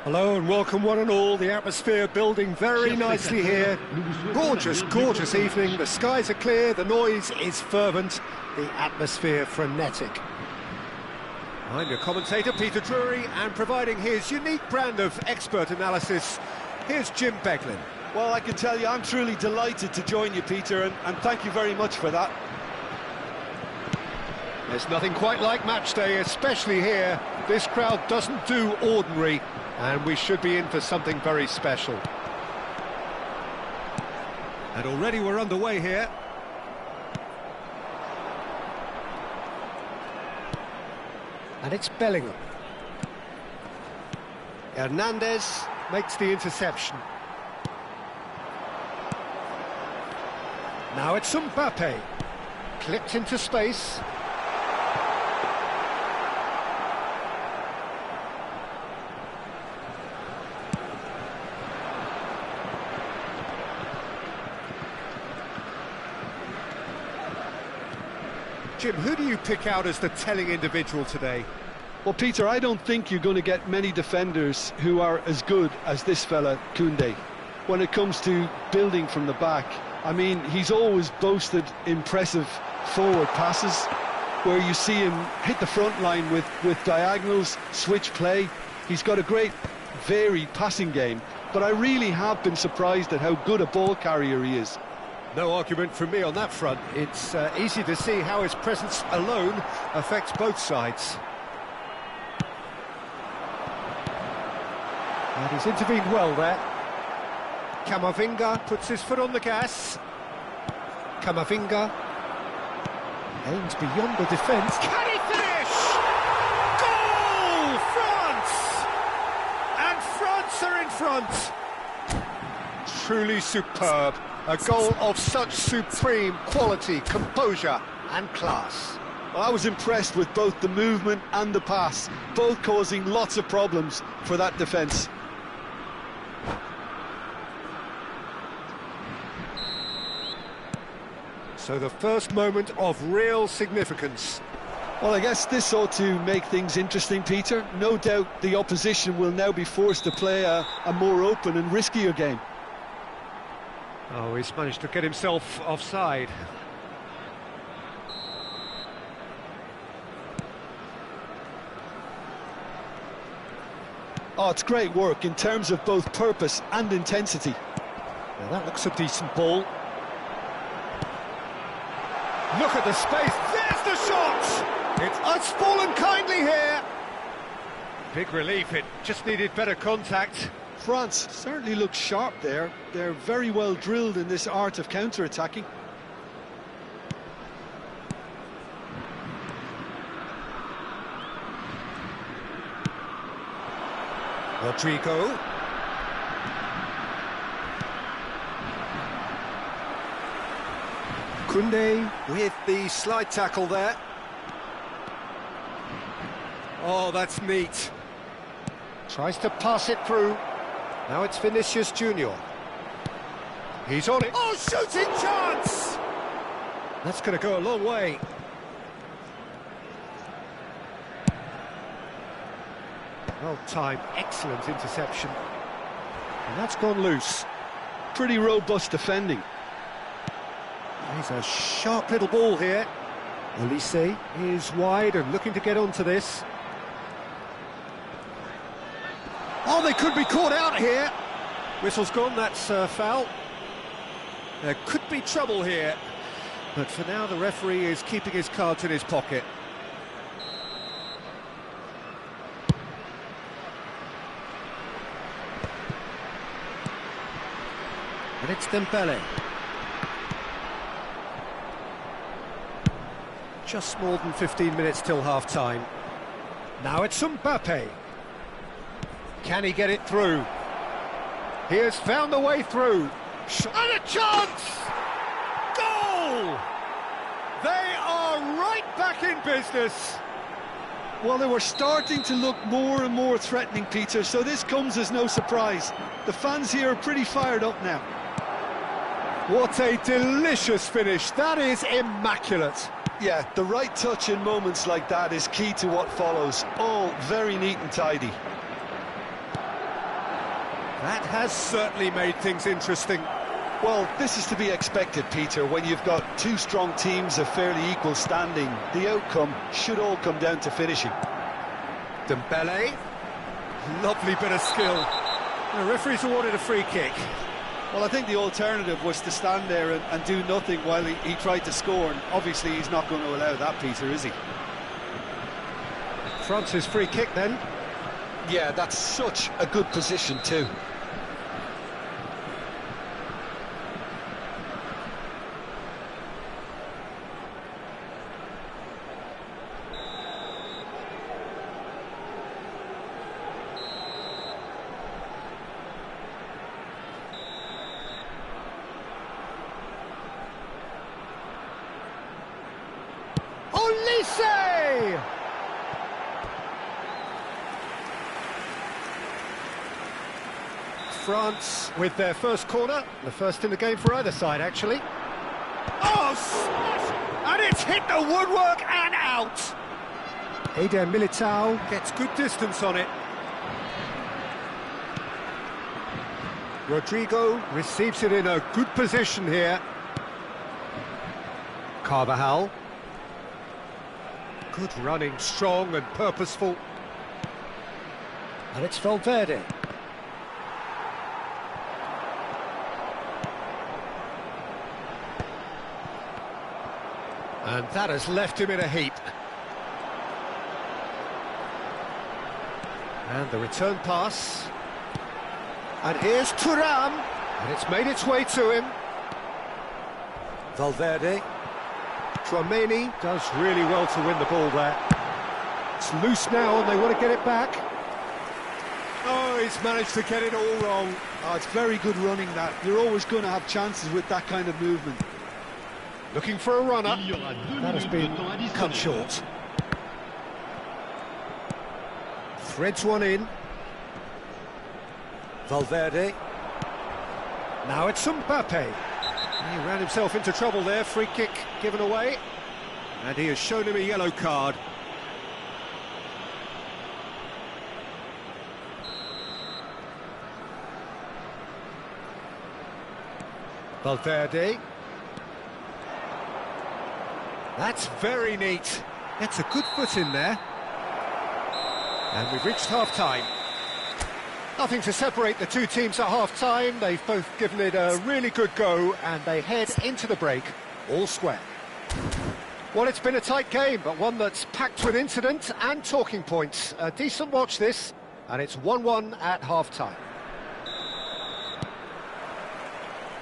Hello and welcome one and all. The atmosphere building very nicely here. Gorgeous, gorgeous evening. The skies are clear, the noise is fervent, the atmosphere frenetic. I'm your commentator, Peter Drury, and providing his unique brand of expert analysis, here's Jim Beglin. Well, I can tell you I'm truly delighted to join you, Peter, and thank you very much for that. There's nothing quite like match day, especially here. This crowd doesn't do ordinary, and we should be in for something very special. And already we're underway here. And it's Bellingham. Hernandez makes the interception. Now it's Mbappe. Clipped into space. Jim, who do you pick out as the telling individual today? Well, Peter, I don't think you're going to get many defenders who are as good as this fella, Koundé. When it comes to building from the back, I mean, he's always boasted impressive forward passes, where you see him hit the front line with diagonals, switch play. He's got a great, varied passing game, but I really have been surprised at how good a ball carrier he is. No argument from me on that front. It's easy to see how his presence alone affects both sides. And he's intervened well there. Camavinga puts his foot on the gas. Camavinga aims beyond the defence. Can he finish? Goal! France! And France are in front. Truly superb. A goal of such supreme quality, composure and class. Well, I was impressed with both the movement and the pass, both causing lots of problems for that defence. So the first moment of real significance. Well, I guess this ought to make things interesting, Peter. No doubt the opposition will now be forced to play a more open and riskier game. Oh, he's managed to get himself offside. Oh, it's great work in terms of both purpose and intensity. Now that looks a decent ball. Look at the space, there's the shot! It's fallen kindly here. Big relief, it just needed better contact. France certainly looks sharp there. They're very well drilled in this art of counter-attacking. Rodrigo. Koundé with the slide tackle there. Oh, that's neat. Tries to pass it through. Now it's Vinicius Junior. He's on it. Oh, shooting chance! That's going to go a long way. Well timed, excellent interception. And that's gone loose. Pretty robust defending. He's a sharp little ball here. Olise is wide and looking to get onto this. Oh, they could be caught out here. Whistle's gone, that's foul. There could be trouble here. But for now, the referee is keeping his cards in his pocket. And it's Dembele. Just more than 15 minutes till half-time. Now it's Mbappe. Can he get it through? He has found a way through. And a chance! Goal! They are right back in business. Well, they were starting to look more and more threatening, Peter, so this comes as no surprise. The fans here are pretty fired up now. What a delicious finish. That is immaculate. Yeah, the right touch in moments like that is key to what follows. All very neat and tidy. That has certainly made things interesting. Well, this is to be expected, Peter. When you've got two strong teams of fairly equal standing, the outcome should all come down to finishing. Dembele, lovely bit of skill. The referee's awarded a free kick. Well, I think the alternative was to stand there and do nothing while he tried to score, and obviously he's not going to allow that, Peter, is he? France's free kick then. Yeah, that's such a good position too. Olise! France with their first corner, the first in the game for either side, actually. Oh, smash! And it's hit the woodwork and out! Eder Militao gets good distance on it. Rodrigo receives it in a good position here. Carvajal. Good running, strong and purposeful. And it's Valverde. And that has left him in a heap. And the return pass. And here's Thuram. And it's made its way to him. Valverde. Tchouaméni does really well to win the ball there. It's loose now and they want to get it back. Oh, he's managed to get it all wrong. Oh, it's very good running that. You're always going to have chances with that kind of movement. Looking for a runner. That has been cut short. Threads one in. Valverde. Now it's Mbappe. He ran himself into trouble there. Free kick given away. And he has shown him a yellow card. Valverde. That's very neat. Gets a good foot in there. And we've reached half-time. Nothing to separate the two teams at half-time. They've both given it a really good go, and they head into the break all square. Well, it's been a tight game, but one that's packed with incident and talking points. A decent watch, this, and it's 1-1 at half-time.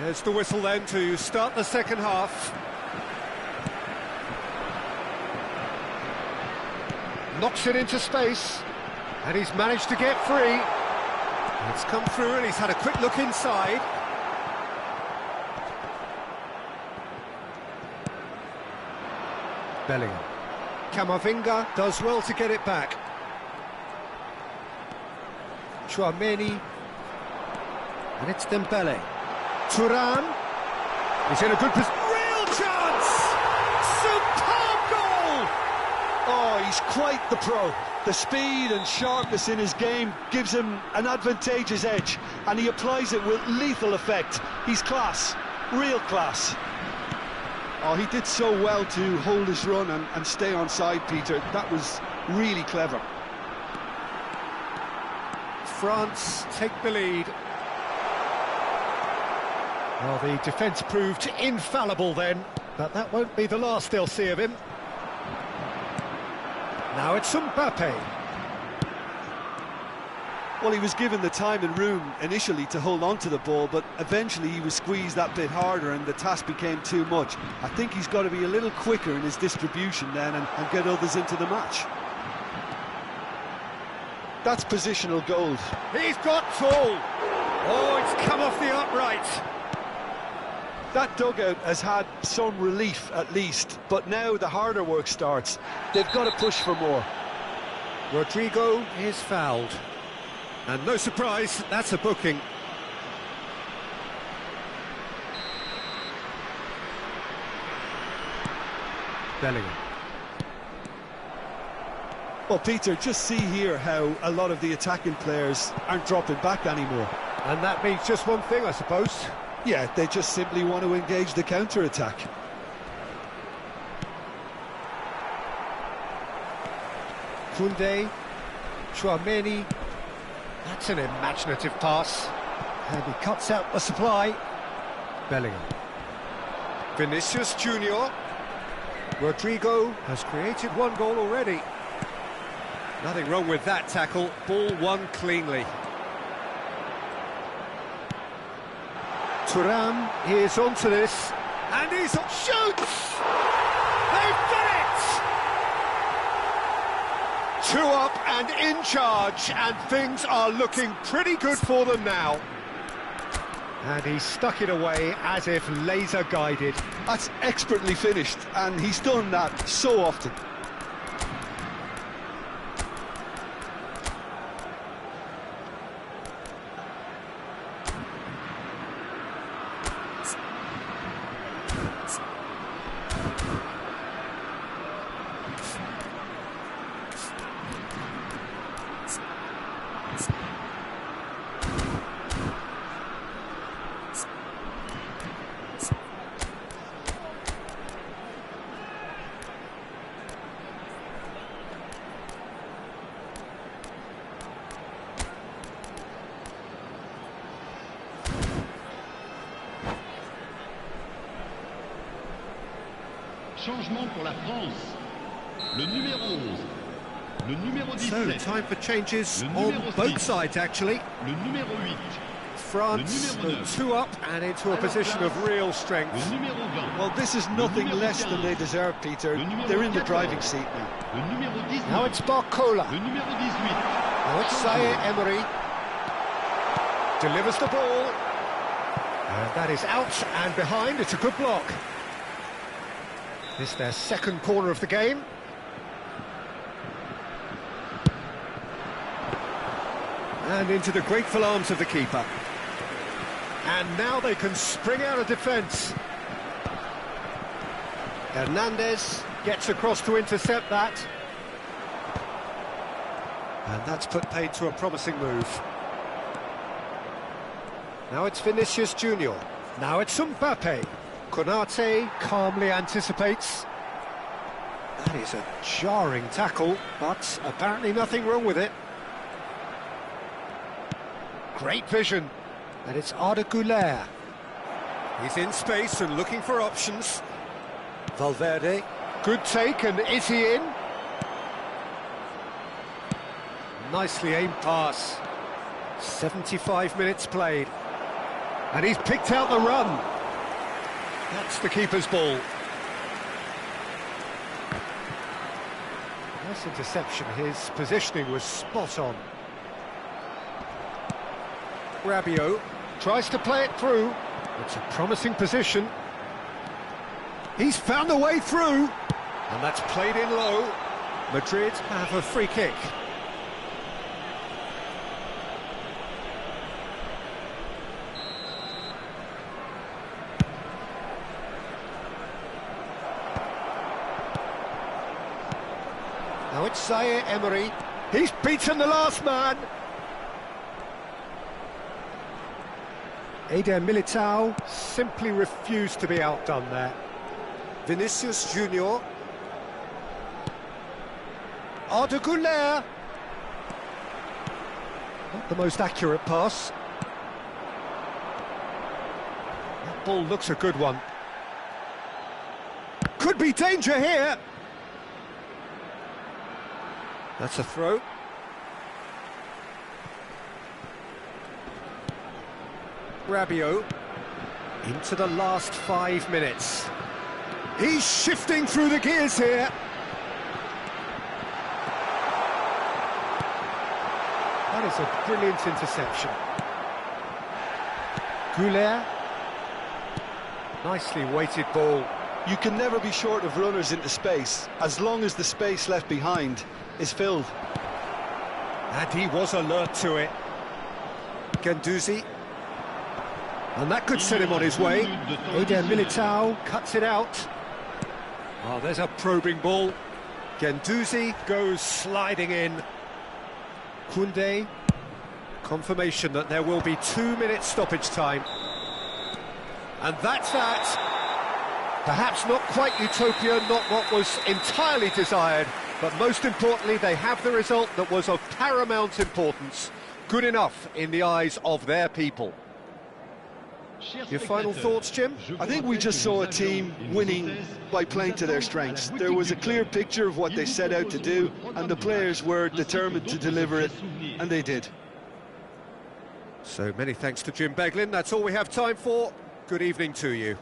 There's the whistle then to start the second half. Knocks it into space, and he's managed to get free. It's come through and he's had a quick look inside. Bellingham. Camavinga does well to get it back. Tchouaméni. And it's Dembele. Thuram. He's in a good position. Real chance! Superb goal! Oh, he's quite the pro. The speed and sharpness in his game gives him an advantageous edge, and he applies it with lethal effect. He's class, real class. Oh, he did so well to hold his run and stay on side, Peter. That was really clever. France take the lead. Well, the defence proved infallible then, but that won't be the last they'll see of him. Now it's Mbappe. Well, he was given the time and room initially to hold on to the ball, but eventually he was squeezed that bit harder and the task became too much. I think he's got to be a little quicker in his distribution then and get others into the match. That's positional gold. He's got tall. Oh, it's come off the upright. That dugout has had some relief at least, but now the harder work starts. They've got to push for more. Rodrigo is fouled. And no surprise, that's a booking. Bellingham. Well, Peter, just see here how a lot of the attacking players aren't dropping back anymore. And that means just one thing, I suppose. Yeah, they just simply want to engage the counter-attack. Koundé, Chouameni. That's an imaginative pass. And he cuts out the supply. Bellingham. Vinicius Junior. Rodrigo has created one goal already. Nothing wrong with that tackle. Ball won cleanly. Thuram is onto this. And he's shoots! They've done it! 2 up and in charge, and things are looking pretty good for them now. And he stuck it away as if laser guided. That's expertly finished, and he's done that so often. Changement pour la France. Le numéro 11. Le numéro 17. So, time for changes on both sides, actually. Le numéro 8. France 2 up and into a position of real strength. Le numéro 20. Well, this is nothing less than they deserve, Peter. They're in the driving seat now. Le numéro 19. Now it's Barcola. Le numéro 18. Now it's Zaire Emery. Delivers the ball. And that is out and behind. It's a good block. This is their second corner of the game. And into the grateful arms of the keeper. And now they can spring out of defence. Hernandez gets across to intercept that. And that's put paid to a promising move. Now it's Vinicius Junior. Now it's Mbappe. Konate calmly anticipates. That is a jarring tackle, but apparently nothing wrong with it. Great vision. And it's Arda Güler. He's in space and looking for options. Valverde. Good take, and is he in? Nicely aimed pass. 75 minutes played. And he's picked out the run. That's the keeper's ball. Nice interception. His positioning was spot on. Rabiot tries to play it through. It's a promising position. He's found a way through. And that's played in low. Madrid have a free kick. Now it's Zaire Emery. He's beaten the last man. Eder Militao simply refused to be outdone there. Vinicius Junior. Arda Güler. Not the most accurate pass. That ball looks a good one. Could be danger here. That's a throw. Rabiot into the last 5 minutes. He's shifting through the gears here. That is a brilliant interception. Güler. Nicely weighted ball. You can never be short of runners into space, as long as the space left behind is filled. And he was alert to it. Guendouzi. And that could set him on his way. Eder Militao cuts it out. Oh, there's a probing ball. Guendouzi goes sliding in. Koundé, confirmation that there will be 2 minutes stoppage time. And that's that. Perhaps not quite utopia, not what was entirely desired, but most importantly, they have the result that was of paramount importance. Good enough in the eyes of their people. Your final thoughts, Jim? I think we just saw a team winning by playing to their strengths. There was a clear picture of what they set out to do, and the players were determined to deliver it, and they did. So many thanks to Jim Beglin. That's all we have time for. Good evening to you.